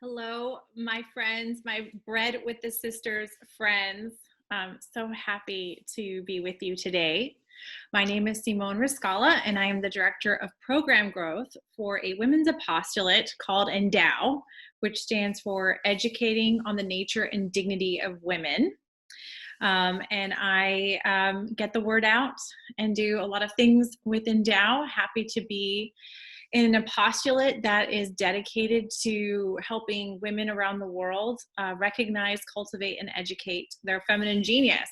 Hello, my friends, my Bread with the Sisters friends. I'm so happy to be with you today. My name is Simone Rizkalah, and I am the Director of Program Growth for a women's apostolate called Endow, which stands for Educating on the Nature and Dignity of Women. And I get the word out and do a lot of things with Endow. Happy to be in an apostolate that is dedicated to helping women around the world recognize, cultivate, and educate their feminine genius.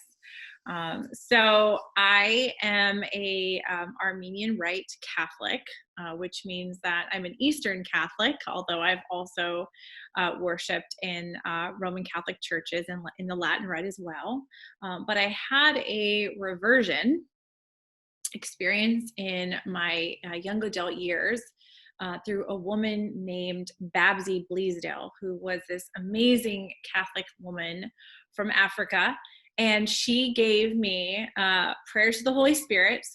So I am a Armenian Rite Catholic, which means that I'm an Eastern Catholic, although I've also worshipped in Roman Catholic churches and in the Latin Rite as well. But I had a reversion experience in my young adult years through a woman named Babsy Bleasdale, who was this amazing Catholic woman from Africa. And she gave me prayers to the Holy Spirit.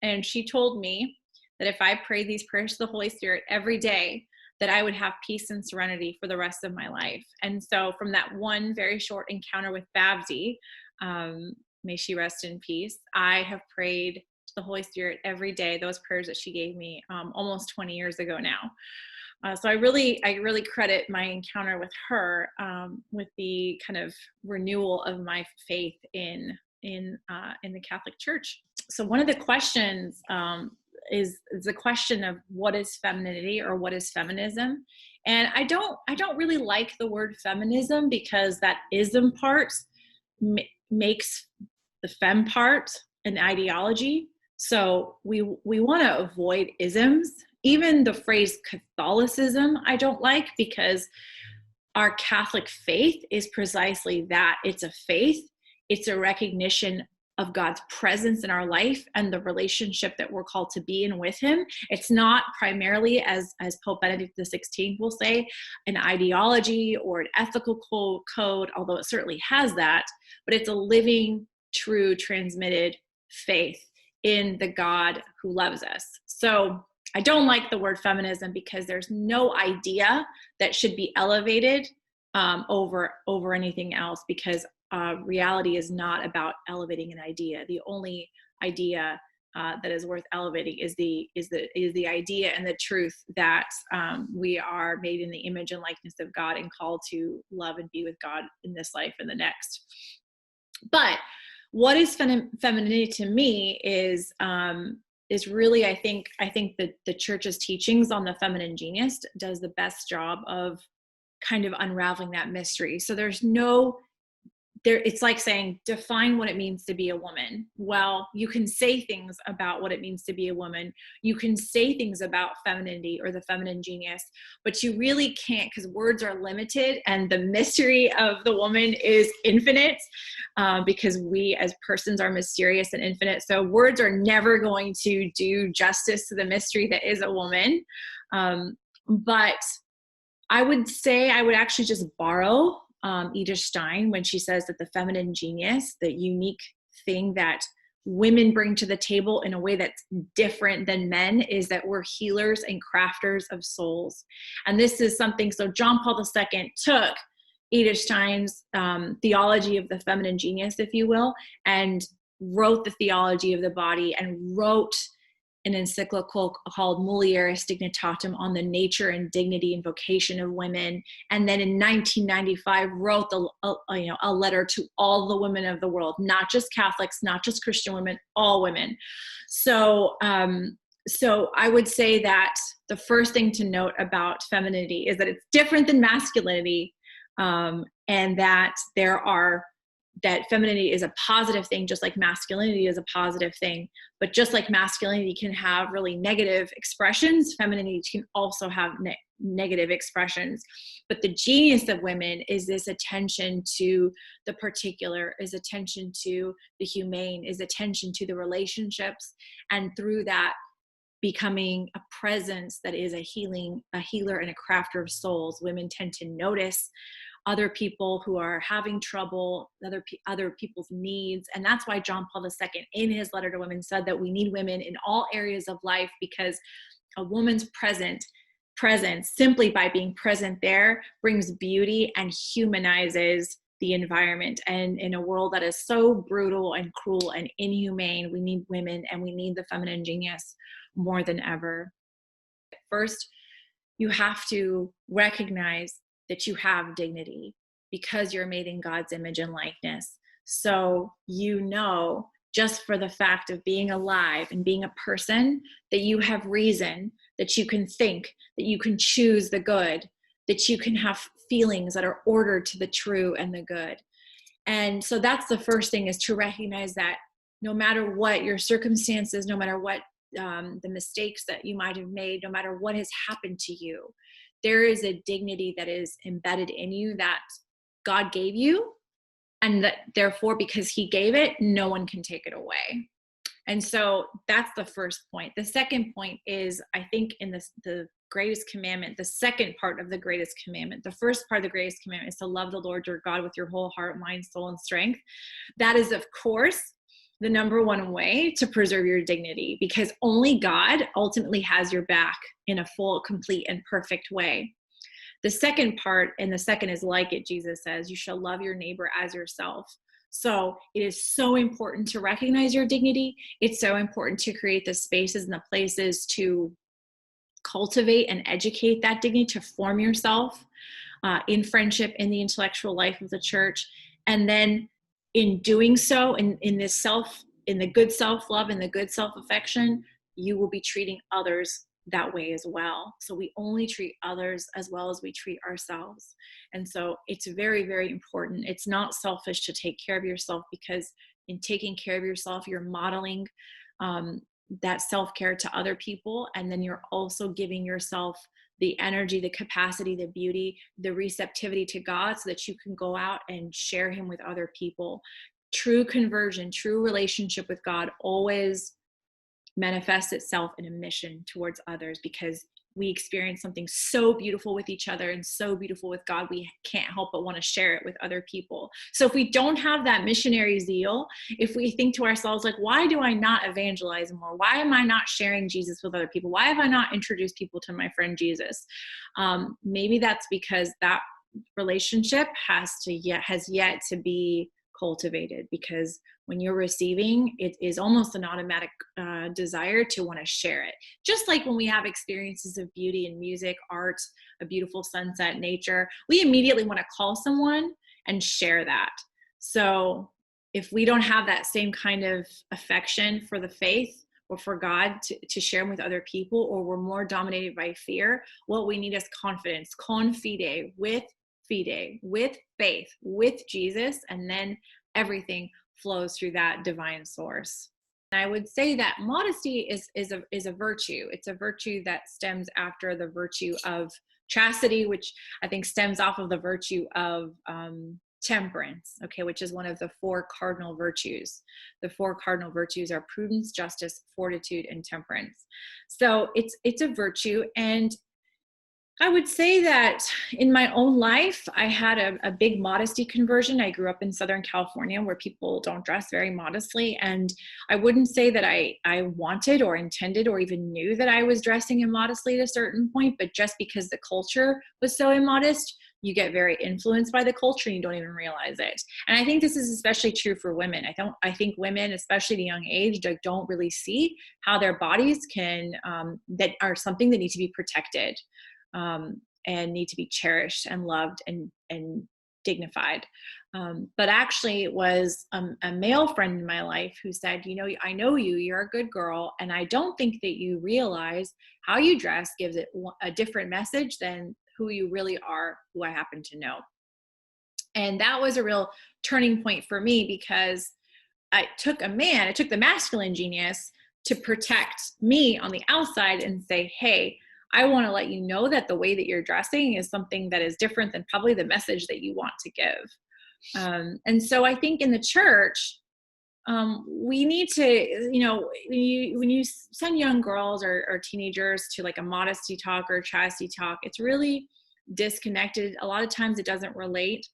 And she told me that if I prayed these prayers to the Holy Spirit every day, that I would have peace and serenity for the rest of my life. And so from that one very short encounter with Babsy, may she rest in peace, I have prayed to the Holy Spirit every day, those prayers that she gave me almost 20 years ago now. So I really credit my encounter with her with the kind of renewal of my faith in the Catholic Church. So one of the questions is the question of what is femininity or what is feminism, and I don't really like the word feminism because that ism part makes the fem part an ideology. So we want to avoid isms. Even the phrase Catholicism, I don't like, because our Catholic faith is precisely that. It's a faith. It's a recognition of God's presence in our life and the relationship that we're called to be in with him. It's not primarily, as Pope Benedict XVI will say, an ideology or an ethical code, although it certainly has that, but it's a living, true, transmitted faith in the God who loves us. So I don't like the word feminism because there's no idea that should be elevated over anything else, because reality is not about elevating an idea. The only idea that is worth elevating is the idea and the truth that we are made in the image and likeness of God and called to love and be with God in this life and the next. But what is femininity to me is really, I think that the church's teachings on the feminine genius does the best job of kind of unraveling that mystery. So it's like saying, define what it means to be a woman. Well, you can say things about what it means to be a woman. You can say things about femininity or the feminine genius, but you really can't, because words are limited and the mystery of the woman is infinite, because we as persons are mysterious and infinite. So words are never going to do justice to the mystery that is a woman. But I would say I would actually just borrow Edith Stein when she says that the feminine genius, the unique thing that women bring to the table in a way that's different than men, is that we're healers and crafters of souls. And this is something, so John Paul II took Edith Stein's theology of the feminine genius, if you will, and wrote the theology of the body and wrote an encyclical called Mulieris Dignitatem on the nature and dignity and vocation of women. And then in 1995 wrote a letter to all the women of the world, not just Catholics, not just Christian women, all women. So I would say that the first thing to note about femininity is that it's different than masculinity, and that that femininity is a positive thing, just like masculinity is a positive thing. But just like masculinity can have really negative expressions, femininity can also have negative expressions. But the genius of women is this attention to the particular, is attention to the humane, is attention to the relationships, and through that becoming a presence that is a healer and a crafter of souls. Women tend to notice other people who are having trouble, other people's needs. And that's why John Paul II, in his letter to women, said that we need women in all areas of life, because a woman's present presence, simply by being present there, brings beauty and humanizes the environment. And in a world that is so brutal and cruel and inhumane, we need women and we need the feminine genius more than ever. First, you have to recognize that you have dignity because you're made in God's image and likeness. So, just for the fact of being alive and being a person, that you have reason, that you can think, that you can choose the good, that you can have feelings that are ordered to the true and the good. And so that's the first thing, is to recognize that no matter what your circumstances, no matter what the mistakes that you might have made, no matter what has happened to you, there is a dignity that is embedded in you that God gave you, and that therefore, because he gave it, no one can take it away. And so that's the first point. The second point is, I think, in the greatest commandment, the second part of the greatest commandment. The first part of the greatest commandment is to love the Lord your God with your whole heart, mind, soul, and strength. That is, of course, the number one way to preserve your dignity, because only God ultimately has your back in a full, complete, and perfect way. The second part, and the second is like it, Jesus says, you shall love your neighbor as yourself. So it is so important to recognize your dignity. It's so important to create the spaces and the places to cultivate and educate that dignity, to form yourself in friendship, in the intellectual life of the church. And then in doing so, in the good self-love and the good self-affection, you will be treating others that way as well. So we only treat others as well as we treat ourselves. And so it's very, very important. It's not selfish to take care of yourself, because in taking care of yourself, you're modeling that self-care to other people. And then you're also giving yourself the energy, the capacity, the beauty, the receptivity to God, so that you can go out and share him with other people. True conversion, true relationship with God always manifests itself in a mission towards others, because we experience something so beautiful with each other and so beautiful with God, we can't help but want to share it with other people. So if we don't have that missionary zeal, if we think to ourselves, like, why do I not evangelize more? Why am I not sharing Jesus with other people? Why have I not introduced people to my friend Jesus? Maybe that's because that relationship has yet to be cultivated, because when you're receiving, it is almost an automatic desire to want to share it. Just like when we have experiences of beauty and music, art, a beautiful sunset, nature, we immediately want to call someone and share that. So if we don't have that same kind of affection for the faith or for God to share with other people, or we're more dominated by fear, what we need is confidence, confide, with fide, with faith, with Jesus, and then everything flows through that divine source. And I would say that modesty is a virtue. It's a virtue that stems after the virtue of chastity, which I think stems off of the virtue of temperance, which is one of the four cardinal virtues. The four cardinal virtues are prudence, justice, fortitude, and temperance. So it's a virtue. And I would say that in my own life, I had a big modesty conversion. I grew up in Southern California, where people don't dress very modestly. And I wouldn't say that I wanted or intended or even knew that I was dressing immodestly at a certain point, but just because the culture was so immodest, you get very influenced by the culture and you don't even realize it. And I think this is especially true for women. I think women, especially at a young age, don't really see how their bodies that are something that need to be protected. And need to be cherished and loved and dignified. But actually it was a male friend in my life who said, I know you're a good girl, and I don't think that you realize how you dress gives it a different message than who you really are, who I happen to know. And that was a real turning point for me, because I took the masculine genius to protect me on the outside and say, hey, I want to let you know that the way that you're dressing is something that is different than probably the message that you want to give. And so I think in the church, we need to, when you send young girls or teenagers to like a modesty talk or a chastity talk, it's really disconnected. A lot of times it doesn't relate.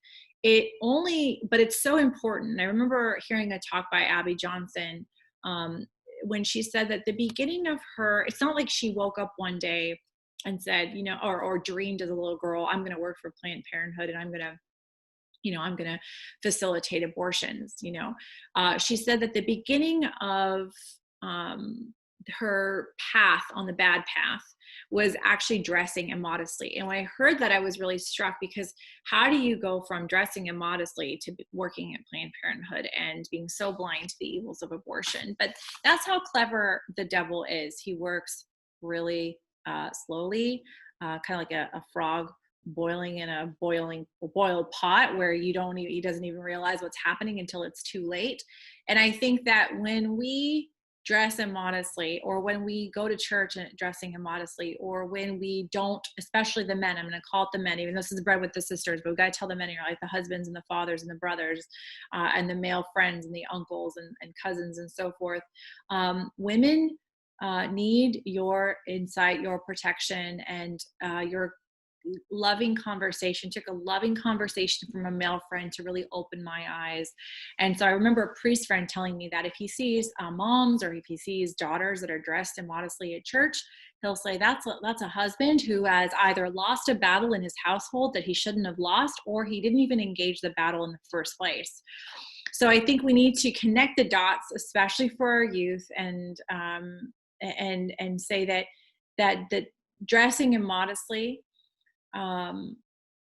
But it's so important. I remember hearing a talk by Abby Johnson when she said that the beginning of it's not like she woke up one day and said, or dreamed as a little girl, I'm going to work for Planned Parenthood and I'm going to facilitate abortions. She said that the beginning of her path on the bad path was actually dressing immodestly. And when I heard that, I was really struck, because how do you go from dressing immodestly to working at Planned Parenthood and being so blind to the evils of abortion? But that's how clever the devil is. He works really slowly, kind of like a frog boiling in a boiled pot, where he doesn't even realize what's happening until it's too late. And I think that when we dress immodestly, or when we go to church and dressing immodestly, or when we don't, especially the men, I'm going to call it the men, even though this is bred with the sisters, but we got to tell the men, like the husbands and the fathers and the brothers, and the male friends and the uncles and cousins and so forth. Women need your insight, your protection, and your loving conversation. Took a loving conversation from a male friend to really open my eyes. And so I remember a priest friend telling me that if he sees moms, or if he sees daughters that are dressed immodestly at church, he'll say that's a husband who has either lost a battle in his household that he shouldn't have lost, or he didn't even engage the battle in the first place. So I think we need to connect the dots, especially for our youth, and say that dressing immodestly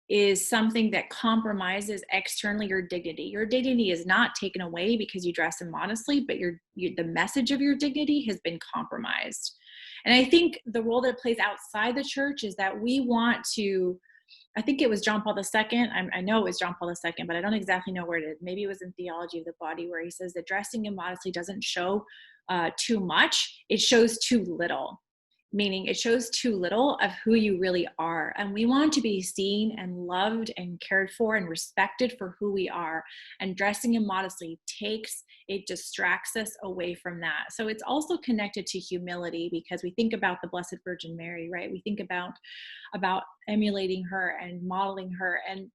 is something that compromises externally your dignity. Your dignity is not taken away because you dress immodestly, but the message of your dignity has been compromised. And I think the role that it plays outside the church is that we want to, I think it was John Paul II. I know it was John Paul II, but I don't exactly know where it is. Maybe it was in Theology of the Body, where he says that dressing immodestly doesn't show too much. It shows too little. Meaning it shows too little of who you really are. And we want to be seen and loved and cared for and respected for who we are. And dressing immodestly distracts us away from that. So it's also connected to humility, because we think about the Blessed Virgin Mary, right? We think about emulating her and modeling her. And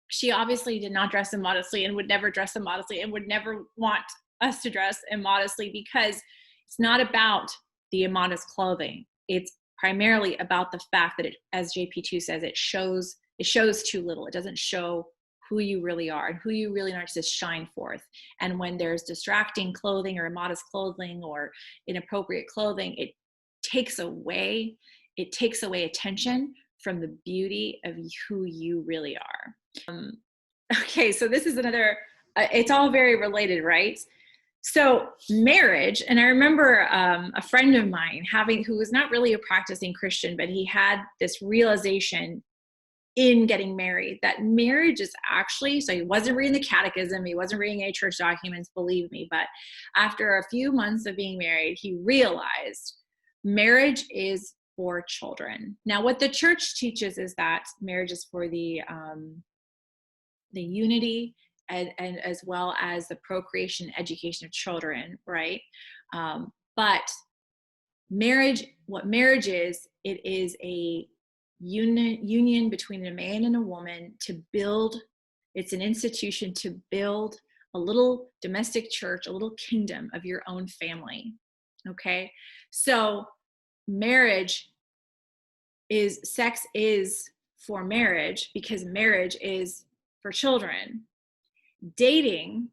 she obviously did not dress immodestly, and would never dress immodestly, and would never want us to dress immodestly, because it's not about the immodest clothing. It's primarily about the fact that as JP2 says, it shows too little. It doesn't show who you really are and who you really are to shine forth. And when there's distracting clothing or immodest clothing or inappropriate clothing, it takes away attention from the beauty of who you really are. Okay, so this is another, it's all very related, right? So marriage, and I remember a friend of mine who was not really a practicing Christian, but he had this realization in getting married, that marriage is actually, so he wasn't reading the catechism, he wasn't reading any church documents, believe me, but after a few months of being married, he realized marriage is for children. Now, what the church teaches is that marriage is for the unity and as well as the procreation and education of children, right? But what marriage is, it is a union between a man and a woman to build, it's an institution to build a little domestic church, a little kingdom of your own family, okay? So sex is for marriage, because marriage is for children. Dating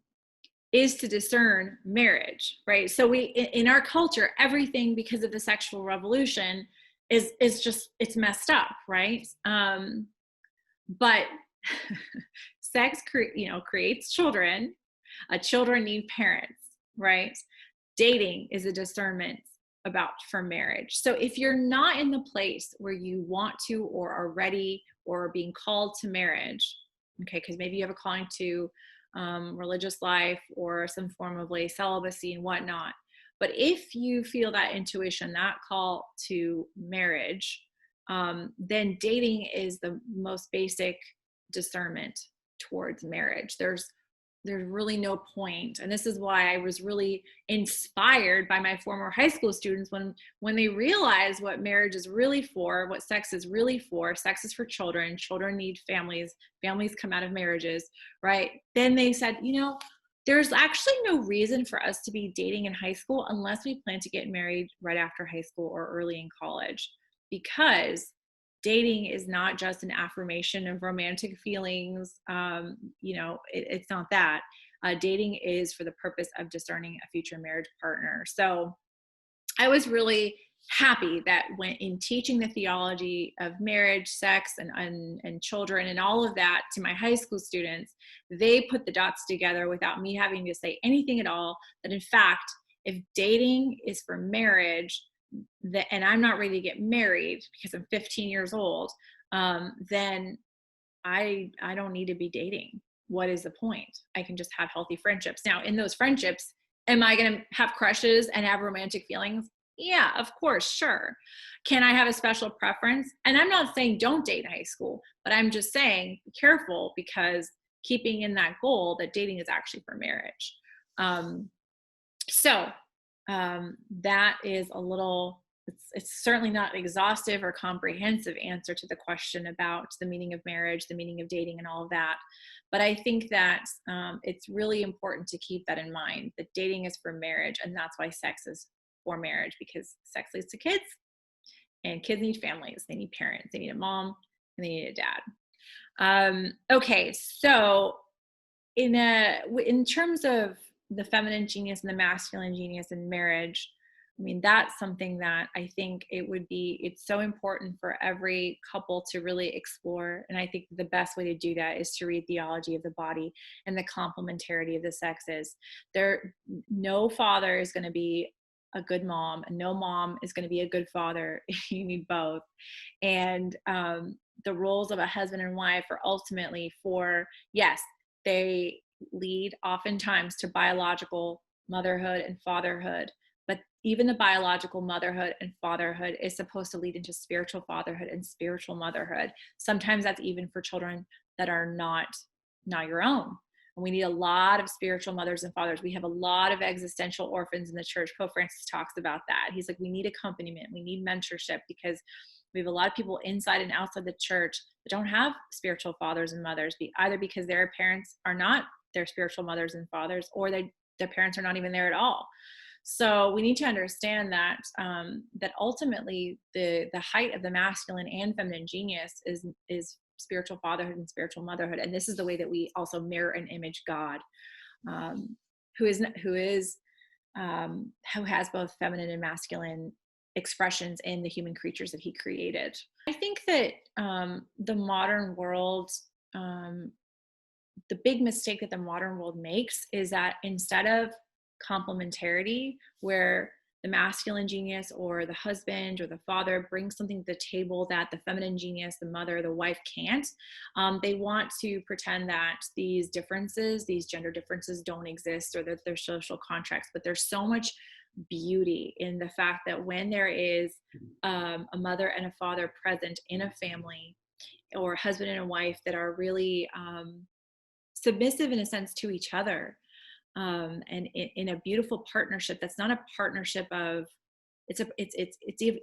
is to discern marriage, right? So in our culture, everything, because of the sexual revolution, is just, it's messed up, right? But sex creates children. Children need parents, right? Dating is a discernment for marriage. So if you're not in the place where you want to, or are ready, or are being called to marriage, okay, because maybe you have a calling to religious life or some form of lay celibacy and whatnot. But if you feel that intuition, that call to marriage, then dating is the most basic discernment towards marriage. There's really no point. And this is why I was really inspired by my former high school students when they realized what marriage is really for, what sex is really for. Sex is for children. Children need families. Families come out of marriages, right? Then they said, there's actually no reason for us to be dating in high school unless we plan to get married right after high school or early in college. because dating is not just an affirmation of romantic feelings. It's not that. Dating is for the purpose of discerning a future marriage partner. So I was really happy that when in teaching the theology of marriage, sex, and children and all of that to my high school students, they put the dots together without me having to say anything at all, that in fact, if dating is for marriage, and I'm not ready to get married because I'm 15 years old, then I don't need to be dating. What is the point? I can just have healthy friendships. Now, in those friendships, am I going to have crushes and have romantic feelings? Yeah, of course, sure. Can I have a special preference? And I'm not saying don't date in high school, but I'm just saying be careful, because keeping in that goal that dating is actually for marriage. That is a little, it's certainly not an exhaustive or comprehensive answer to the question about the meaning of marriage, the meaning of dating, and all of that. But I think that it's really important to keep that in mind, that dating is for marriage, and that's why sex is for marriage, because sex leads to kids, and kids need families. They need parents. They need a mom, and they need a dad. Okay, so in terms of the feminine genius and the masculine genius in marriage, I mean, that's something that I think it's so important for every couple to really explore. And I think the best way to do that is to read theology of the body and the complementarity of the sexes. No father is going to be a good mom, and no mom is going to be a good father. You need both. And the roles of a husband and wife are ultimately yes, they lead oftentimes to biological motherhood and fatherhood, but even the biological motherhood and fatherhood is supposed to lead into spiritual fatherhood and spiritual motherhood. Sometimes that's even for children that are not your own. And we need a lot of spiritual mothers and fathers. We have a lot of existential orphans in the church. Pope Francis talks about that. He's like, we need accompaniment, we need mentorship, because we have a lot of people inside and outside the church that don't have spiritual fathers and mothers, either because their parents are not their spiritual mothers and fathers, or their parents are not even there at all. So we need to understand that that ultimately the height of the masculine and feminine genius is spiritual fatherhood and spiritual motherhood, and this is the way that we also mirror and image God, who has both feminine and masculine expressions in the human creatures that he created. I think that the modern world, the big mistake that the modern world makes is that instead of complementarity, where the masculine genius or the husband or the father brings something to the table that the feminine genius, the mother, the wife can't, they want to pretend that these gender differences don't exist, or that they're social contracts. But there's so much beauty in the fact that when there is a mother and a father present in a family, or a husband and a wife that are really submissive in a sense to each other, and in a beautiful partnership that's not a partnership of it's of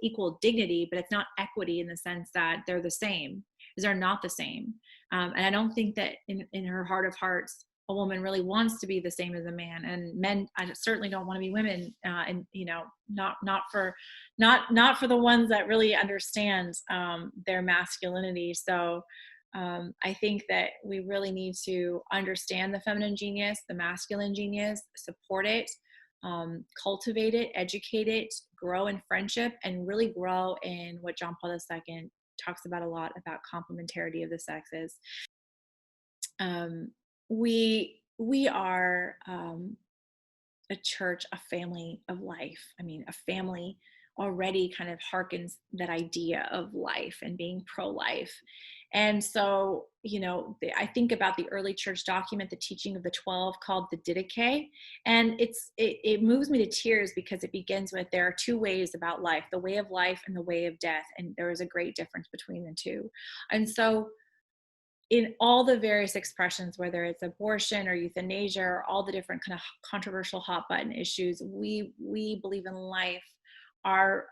equal dignity, but it's not equity in the sense that they're the same, because they're not the same. And I don't think that in her heart of hearts a woman really wants to be the same as a man, and men, I certainly don't want to be women, and not for the ones that really understand their masculinity. So I think that we really need to understand the feminine genius, the masculine genius, support it, cultivate it, educate it, grow in friendship, and really grow in what John Paul II talks about a lot, about complementarity of the sexes. We are a church, a family of life. I mean, a family already kind of harkens that idea of life and being pro-life. And so, I think about the early church document, the teaching of the 12, called the Didache, and it moves me to tears, because it begins with, there are two ways about life, the way of life and the way of death, and there is a great difference between the two. And so in all the various expressions, whether it's abortion or euthanasia or all the different kind of controversial hot button issues, we believe in life. Our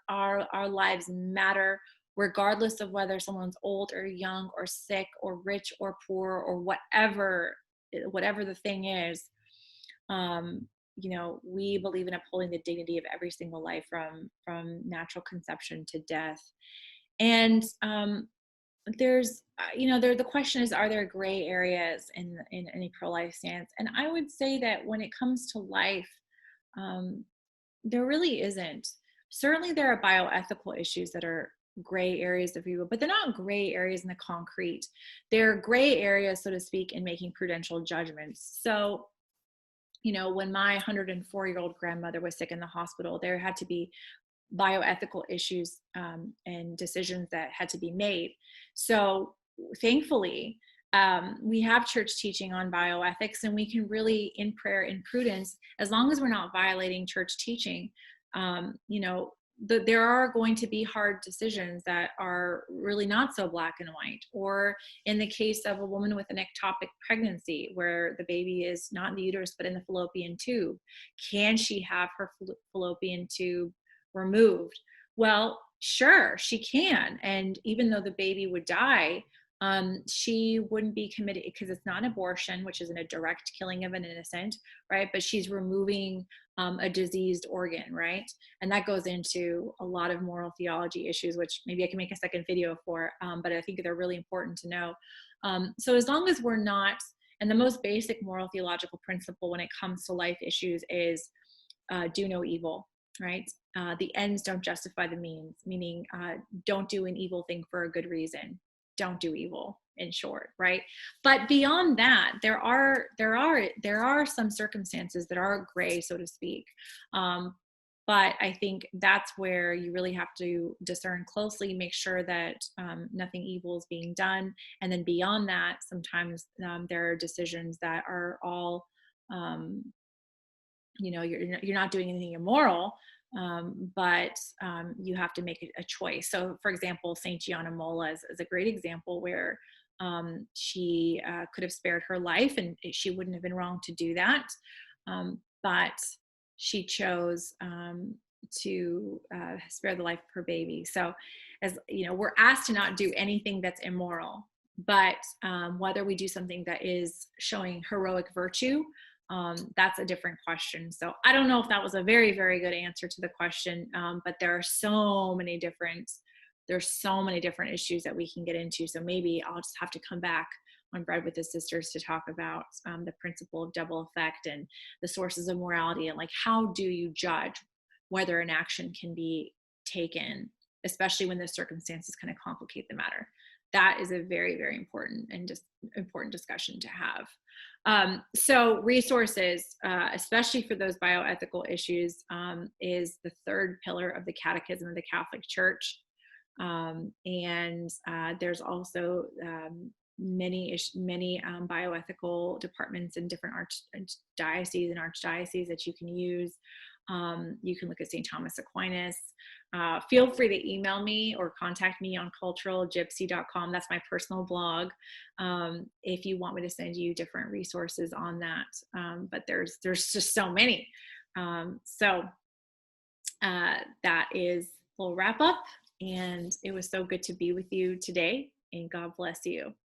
lives matter, regardless of whether someone's old or young or sick or rich or poor or whatever the thing is. We believe in upholding the dignity of every single life, from natural conception to death. And there's, the question is, are there gray areas in any pro-life stance? And I would say that when it comes to life, um, there really isn't. Certainly, there are bioethical issues that are gray areas of view, but they're not gray areas in the concrete. They're gray areas, so to speak, in making prudential judgments. So, when my 104-year-old grandmother was sick in the hospital, there had to be bioethical issues and decisions that had to be made. So thankfully, we have church teaching on bioethics, and we can really, in prayer and prudence, as long as we're not violating church teaching, um, you know, there are going to be hard decisions that are really not so black and white. Or in the case of a woman with an ectopic pregnancy, where the baby is not in the uterus but in the fallopian tube, can she have her fallopian tube removed? Well, sure, she can. And even though the baby would die, she wouldn't be committed, because it's not an abortion, which isn't a direct killing of an innocent, right? But she's removing a diseased organ, right? And that goes into a lot of moral theology issues, which maybe I can make a second video for, but I think they're really important to know. So as long as we're not, and the most basic moral theological principle when it comes to life issues is do no evil, right? The ends don't justify the means, meaning don't do an evil thing for a good reason. Don't do evil, in short, right? But beyond that, there are some circumstances that are gray, so to speak. But I think that's where you really have to discern closely, make sure that nothing evil is being done. And then beyond that, sometimes there are decisions that are all you're not doing anything immoral, but you have to make a choice. So for example, Saint Gianna Molla is a great example where she could have spared her life, and she wouldn't have been wrong to do that, but she chose to spare the life of her baby. So as you know, we're asked to not do anything that's immoral, but whether we do something that is showing heroic virtue, that's a different question. So I don't know if that was a very, very good answer to the question, but there's so many different issues that we can get into. So maybe I'll just have to come back on Bread with the Sisters to talk about the principle of double effect and the sources of morality, and like, how do you judge whether an action can be taken, especially when the circumstances kind of complicate the matter. That is a very, very important and just important discussion to have. So resources, especially for those bioethical issues, is the third pillar of the Catechism of the Catholic Church. And there's also many bioethical departments in different archdioceses and archdioceses that you can use. You can look at St. Thomas Aquinas. Feel free to email me or contact me on culturalgypsy.com. That's my personal blog. If you want me to send you different resources on that. But there's just so many. That is, we'll wrap up. And it was so good to be with you today. And God bless you.